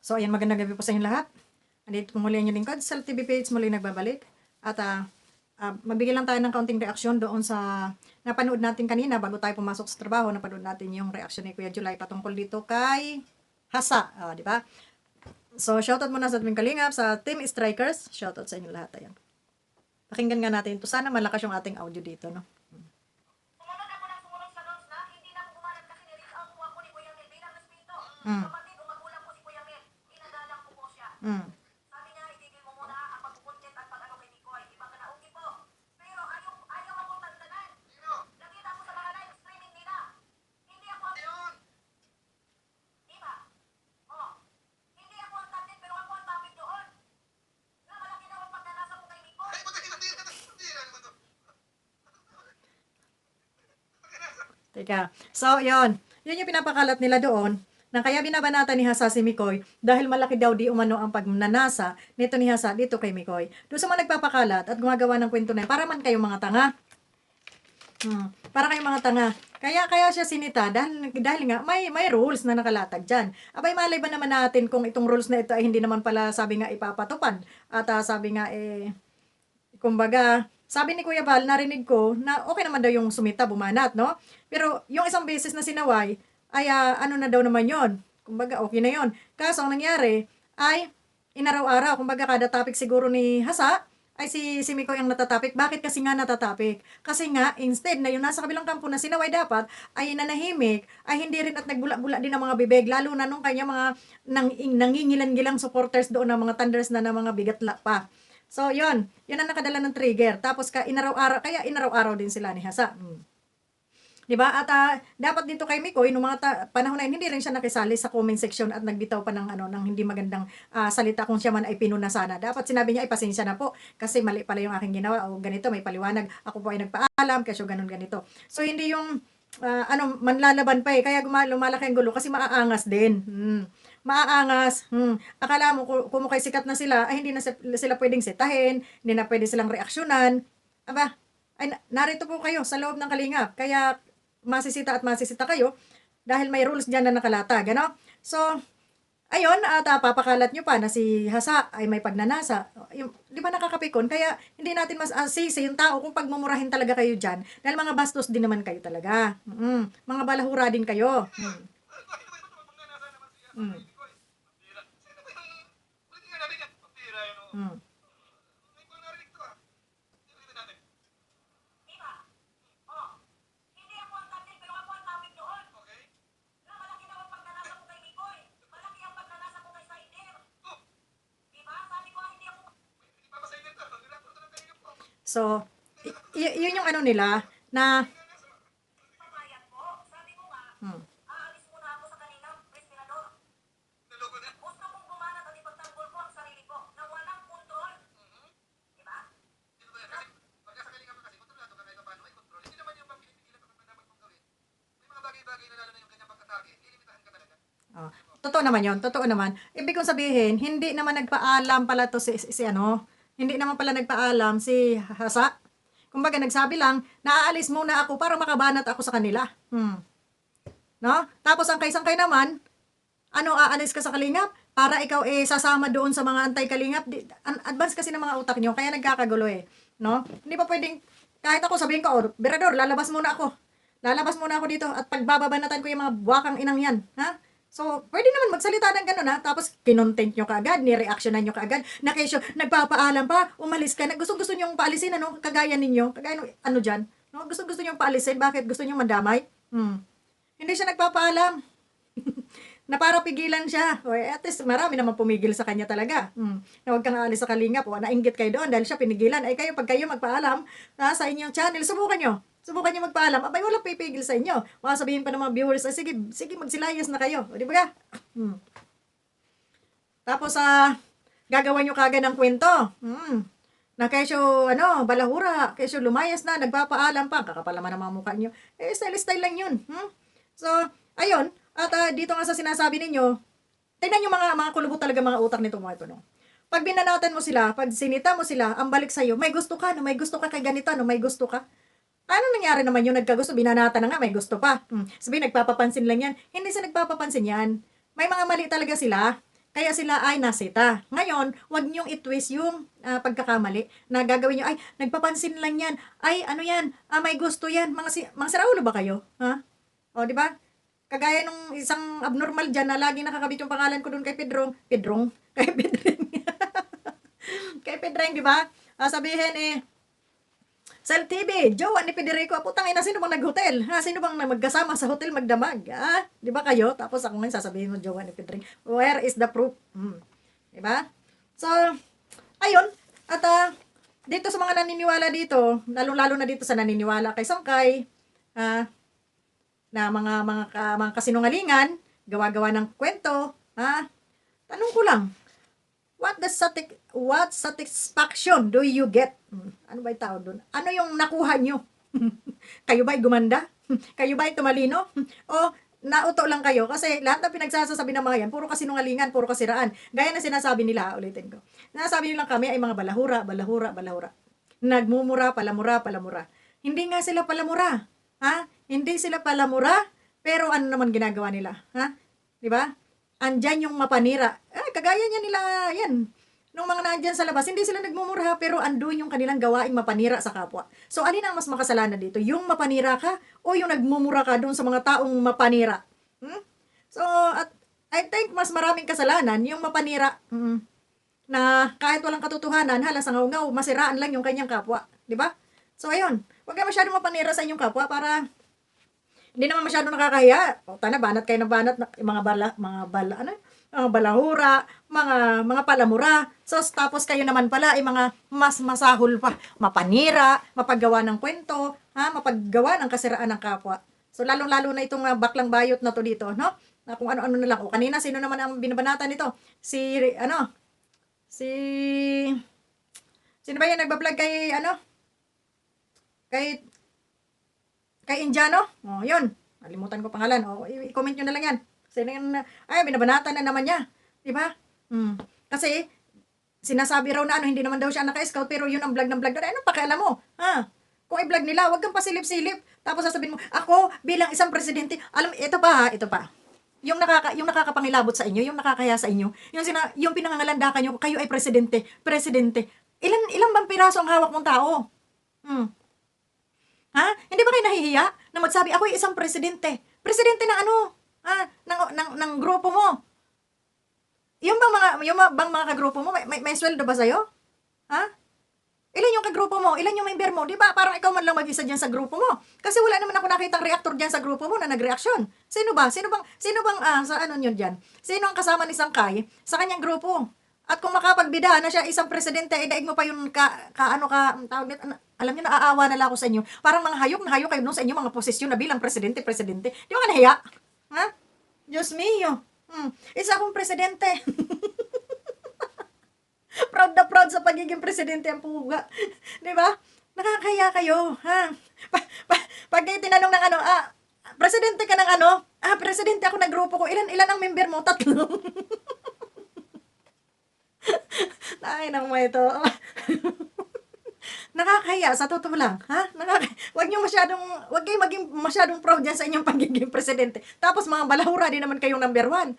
So, ayan, magandang gabi po sa inyo lahat. Andito po muli ang inyong lingkod. Sa TV page muli nagbabalik. At mabigyan lang tayo ng kaunting reaksyon doon sa napanood natin kanina bago tayo pumasok sa trabaho. Napanood natin yung reaksyon ni Kuya July patungkol dito kay Hasa. Di ba? So, shoutout muna sa ating kalingap, sa Team Strikers. Shoutout sa inyo lahat. Ayan. Pakinggan nga natin ito. Sana malakas yung ating audio dito, no? Sumunod ako ng sumunod sa notes na hindi na ako gumalat kasi nireach out po ako ni Kuya Mel bilang respeto. Mm. Kapatid o magulang ko si Kuya Mel, inagalang ko po siya. Mm. Sabi niya, itigil mo muna ang pagkukuntit at pag-ano kay Nicoy. Iba ka na okay po. Pero ayaw ako tagtanan. Nakita mo sa mga live streaming nila. Hindi ako ang... Diba? Oh. Hindi ako ang target pero ako ang topic doon. Na malaki daw ang pagkanasa mo kay Nicoy. Teka. So, yun. Yun yung pinapakalat nila doon na kaya binabanata ni Hasa si Mikoy dahil malaki daw di umano ang pagnanasa nito ni Hasa dito kay Mikoy. Doon sa mga nagpapakalat at gumagawa ng kwento na yun, para man kayong mga tanga. Para kayong mga tanga. Kaya siya sinita dahil nga may rules na nakalatag dyan. Abay, malay ba naman natin kung itong rules na ito ay hindi naman pala sabi nga ipapatupad. At sabi nga kumbaga, sabi ni Kuya Val, narinig ko na okay naman daw yung sumita, bumanat, no? Pero yung isang beses na sinaway, ay ano na daw naman yon. Kumbaga, okay na yon. Kaso, ang nangyari, ay inaraw-araw. Kumbaga, kada topic siguro ni Hasa, ay si Miko yung natatapik. Bakit kasi nga natatapik? Kasi nga, instead na yung nasa kabilang kampo na sinaway dapat, ay nanahimik, ay hindi rin at nagbula-bula din ang mga bibig, lalo na nung kanya mga nangingilan-gilang supporters doon ng mga thunders na ng mga bigatla pa. So, yun ang nakadala ng trigger. Tapos kaya inaraw-araw din sila ni Hasa. 'Di ba? At dapat dito kay Mikoy nung mga panahon na yun, hindi rin siya nakisali sa comment section at nagbitaw pa ng hindi magandang salita kung siya man ay pinuna sana. Dapat sinabi niya ay pasensya na po kasi mali pala yung aking ginawa o ganito, may paliwanag. Ako po ay nagpaalam kasi ganun ganito. So hindi yung manlalaban pa kaya lumalaki ang gulo kasi maaangas din. Maaangas. Akala mo kung mukhay sikat na sila, ay hindi na sila pwedeng sitahin, hindi na pwede silang reaksyonan. Aba, ay narito po kayo sa loob ng kalingap. Kaya masisita at masisita kayo dahil may rules diyan na nakalatag, ano? So, ayun, at papakalat nyo pa na si Hasa ay may pagnanasa. Di ba nakakapikon? Kaya hindi natin mas sisi yung tao kung pagmumurahin talaga kayo dyan. Dahil mga bastos din naman kayo talaga. Mga balahura din kayo. Mm. Diba? Oh. Hindi ako ang target pero ako ang topic doon. Na malaki daw ang pagkanasa mo kay Nicoy. Malaki ang pagkanasa mo kay Saider. Diba? Sabi ko hindi ako... So, yun yung ano nila na Papayag po. Sabi ko nga, hmm, aalis muna ako sa kanina, respirador. Gusto kong gumanat at ipagtanggol ko ang sarili ko na walang kontrol. Diba? oh, totoo naman yun, totoo naman. Ibig kong sabihin, hindi naman nagpaalam pala to si ano, hindi naman pala nagpaalam si Hasa. Kumbaga nagsabi lang, naaalis muna ako para makabanat ako sa kanila. No? Tapos ang kaisang-kay naman, aalis ka sa kalingap para ikaw sasama doon sa mga anti-kalingap. Advance kasi ng mga utak nyo, kaya nagkakagulo no? Hindi pa pwedeng, kahit ako sabihin ko, Berador, lalabas muna ako. Lalabas muna ako dito at pagbababanatan ko yung mga buwakang inang yan. Ha? So, pwede naman magsalita ng gano'n ha. Tapos, kinontent nyo kaagad, ni-reactionan nyo kaagad. Na kesyo, nagpapaalam pa, umalis ka na. Gusto nyo paalisin, ano? Kagaya ninyo. Kagaya ano dyan. No? Gusto nyo paalisin. Bakit? Gusto nyo mandamay? Hindi siya nagpapaalam. Na para pigilan siya. O, at least marami naman pumigil sa kanya talaga. Na huwag kang aalis sa kalingap. O, nainggit kayo doon dahil siya pinigilan. Ay kayo, pag kayo magpaalam sa inyong channel, subukan nyo. Subukan nyo magpaalam. Abay, walang pipigil sa inyo. Baka sabihin pa ng mga viewers, sige, magsilayas na kayo. O, di ba? Tapos, gagawa nyo kagad ng kwento. Na kesyo, balahura, kesyo lumayas na, nagpapaalam pa, kakapal naman ang mga mukha nyo. Style lang yun. So, ayun, at dito nga sa sinasabi ninyo, tingnan nyo mga kulubot talaga mga utak nito mga ito, no? Pag binanatan mo sila, pag sinita mo sila, ang balik sa'yo, may gusto ka kay ganito, may gusto ka. Ano nangyari naman yung nagkagusto, binanatan na nga, may gusto pa. Sabihin, nagpapapansin lang yan. Hindi sila nagpapapansin yan. May mga mali talaga sila. Kaya sila ay nasita. Ngayon, wag niyong i-twist yung pagkakamali na gagawin niyo, ay, nagpapansin lang yan. Ay, ano yan, may gusto yan. Mga siraulo ba kayo? Ha? O, di ba? Kagaya nung isang abnormal dyan na lagi nakakabit yung pangalan ko doon kay Pedrong, kay Pedring, kay Pedring, di ba? Sabihin sa LTV, jowa ni Federico, putang ina, sino bang nag-hotel? Ha? Sino bang magkasama sa hotel magdamag? Di ba kayo? Tapos ako ngayon sasabihin mo, jowa ni Federico. Where is the proof? Di ba? So, ayun. At dito sa mga naniniwala dito, lalo-lalo na dito sa naniniwala kay Sangkay, na mga kasinungalingan, gawa-gawa ng kwento, tanong ko lang, what satisfaction do you get? Ano ba yung tawag doon? Ano yung nakuha nyo? Kayo ba'y gumanda? Kayo ba'y tumalino? O nauto lang kayo? Kasi lahat ng pinagsasabi ng mga yan, puro kasinungalingan, puro kasiraan. Gaya na sinasabi nila, ulitin ko. Sinasabi nilang kami ay mga balahura, balahura, balahura. Nagmumura, palamura, palamura. Hindi nga sila palamura. Hindi sila palamura, pero ano naman ginagawa nila? Di ba? Andyan yung mapanira. Kagaya niya nila, yan. Nung mga nandyan sa labas, hindi sila nagmumura, pero andun yung kanilang gawaing mapanira sa kapwa. So, alin ang mas makasalanan dito? Yung mapanira ka o yung nagmumura ka doon sa mga taong mapanira? So, at I think mas maraming kasalanan yung mapanira. Na kahit walang katotohanan, halas ngaw-ngaw, masiraan lang yung kanyang kapwa. Di ba? So, ayun. Huwag kayo masyadong mapanira sa inyong kapwa para hindi naman masyadong nakakahiya. O, banat kayo ng banat, mga balahura, mga palamura. So, tapos kayo naman pala ay mga mas masahol pa. Mapanira, mapaggawa ng kwento, mapaggawa ng kasiraan ng kapwa. So, lalong-lalo na itong baklang bayot na to dito, no? Na kung ano-ano na lang. O, kanina, sino naman ang binabanatan nito? Sino ba yan nagbablog kay, kay Indiano? O, yun. Nalimutan ko pangalan. O, i-comment nyo na lang yan. Sino yan? Ay, binabanatan na naman niya. Diba? Kasi, sinasabi raw na hindi naman daw siya naka-scout, pero yun ang vlog ng vlog. Ano pakialam mo? Kung i-vlog nila, wag kang pasilip-silip. Tapos sasabihin mo, ako bilang isang presidente, ito pa. Yung nakakapangilabot sa inyo, yung nakakaya sa inyo, yung pinangangalandakan nyo, kayo ay presidente. Ilan bang piraso ang hawak mong tao? Hindi ba kayo nahihiya na magsabi, ako ay isang presidente? Presidente ng ano? Ng grupo mo. Yung bang mga kagrupo mo, may sweldo ba sa'yo? Ilan yung kagrupo mo? Ilan yung member mo? Di ba? Parang ikaw man lang mag-isa dyan sa grupo mo. Kasi wala naman ako nakitang reactor dyan sa grupo mo na nag-reaksyon. Sino ba? Sino bang, sa ano nyo dyan? Sino ang kasama ni Sangkay sa kanyang grupo? At kung makapagbida na siya isang presidente, daig mo pa yung tawag nito, alam niyo, naaawa na lang ako sa inyo. Parang mga hayok na hayok kayo nung sa inyo mga posisyon na bilang presidente. Di ba ka nahiya? Diyos mio. Isa akong presidente. Proud na proud sa pagiging presidente ang puga. Di ba? Nakakaya kayo, pag kayo tinanong ng presidente ka ng presidente ako ng grupo ko, ilan ang member mo? 3. Ay, nang may ito. Nakakaya, sa totoo lang, wag kayo maging masyadong proud dyan sa inyong pagiging presidente. Tapos mga balahura din naman kayong number 1,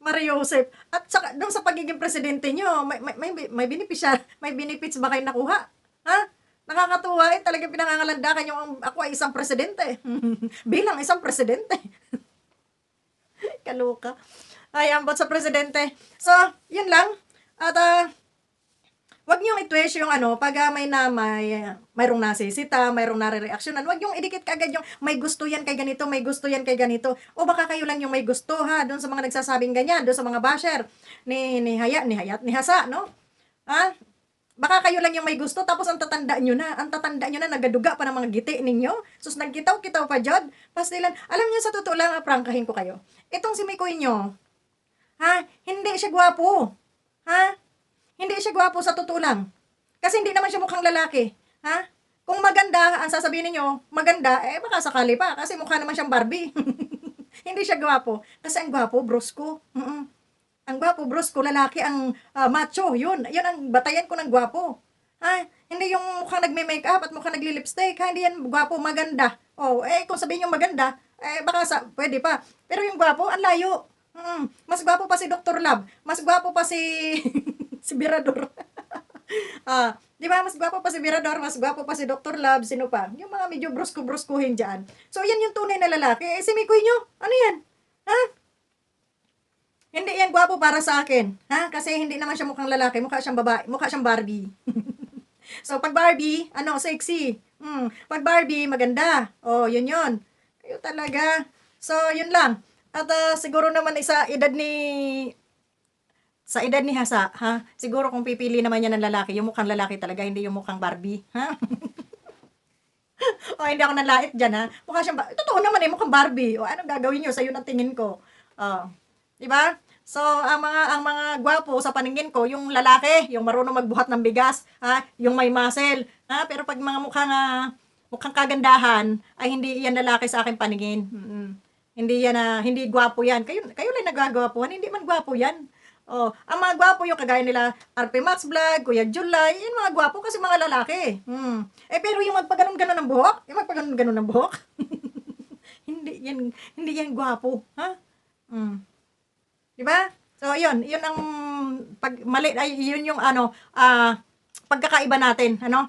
Maria Joseph. At saka, doon sa pagiging presidente nyo, may benefits ba kayo nakuha? Nakakatuwa talaga pinangangalandakan yung ako ay isang presidente. Bilang isang presidente. Kaluka. Ay, ambot sa presidente. So, yun lang. At, wag niyong i-twist yung pag mayroong nasisita, mayroong nare-reaksyonan, wag yung idikit kagad yung may gusto yan kay ganito, may gusto yan kay ganito. O baka kayo lang yung may gusto, doon sa mga nagsasabing ganyan, doon sa mga basher, ni Hasa, no? Baka kayo lang yung may gusto, tapos ang tatanda nyo na, nagaduga pa ng mga giti ninyo. Sus, nagkitaw-kitaw pa dyan. Pastilan, alam niyo sa totoo lang, prangkahin ko kayo. Itong si Mikoy nyo, hindi siya gwapo. Hindi siya gwapo sa totoo lang. Kasi hindi naman siya mukhang lalaki. Kung maganda, ang sasabihin niyo, maganda, baka sakali pa. Kasi mukha naman siyang Barbie. Hindi siya gwapo. Kasi ang gwapo, brusko. Ang gwapo, brusko, lalaki, ang macho. Yun ang batayan ko ng gwapo. Hindi yung mukhang nagme-makeup at mukhang nagli-lipstick. Hindi yan gwapo, maganda. Kung sabihin yung maganda, baka pwede pa. Pero yung gwapo, ang layo. Mas gwapo pa si Dr. Love. Mas gwapo pa si si Birador. 'Di ba mas gwapo pa si Birador, mas gwapo pa si Dr. Love, sino pa? Yung mga medyo brusko-bruskuhin diyan. So yan yung tunay na lalaki. Eh si Mikoy nyo, ano yan? Ha? Hindi yan gwapo para sa akin. Ha? Kasi hindi naman siya mukhang lalaki, mukha siyang babae, mukha siyang Barbie. So pag Barbie, ano, sexy. Pag Barbie, maganda. Oh, yun yun. Kayo talaga. So, yun lang. At siguro naman sa edad ni Hasa, ha? Siguro kung pipili naman yan ng lalaki, yung mukhang lalaki talaga, hindi yung mukhang Barbie, ha? O, hindi ako nanlait dyan, ha? Mukha siyang, totoo naman eh, mukhang Barbie. O, anong gagawin nyo? Sa'yo ng tingin ko. Oh, di ba? So, ang mga gwapo sa paningin ko, yung lalaki, yung marunong magbuhat ng bigas, ha? Yung may muscle, ha? Pero pag mga mukhang kagandahan, ay hindi yan lalaki sa akin paningin. Hindi yan hindi gwapo yan. Kayo lang nagagwapuhan, hindi man gwapo yan. Oh, ang mga gwapo yung kagaya nila RP Max Vlog, Kuya Julay, yan mga gwapo kasi mga lalaki. Eh pero yung magpaganon-ganon ng buhok, yung magpaganon-ganon ng buhok, hindi yan gwapo, ha? Mm. 'Di ba? So yun ang pag mali ay yun yung pagkakaiba natin, ano?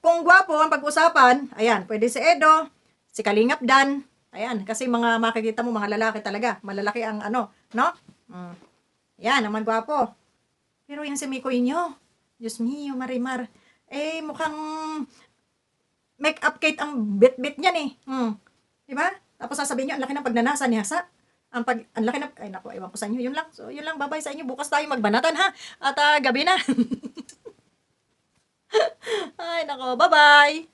Kung gwapo ang pag-usapan, ayan, pwede si Edo, si Kalingap Dan, ayan, kasi mga makikita mo mga lalaki talaga, malalaki ang no? Yan, ang magwapo. Pero yung si Mikoy nyo, Diyos mio, Marimar, eh mukhang make-up kit ang bit-bit niyan eh. Diba? Tapos sasabihin nyo, ang laki ng pagnanasa ni Hasa. Ang laki ng, ay naku, ewan ko sa inyo, yun lang. So, yun lang, bye-bye sa inyo. Bukas tayo magbanatan ha. At gabi na. Ay nako, bye-bye.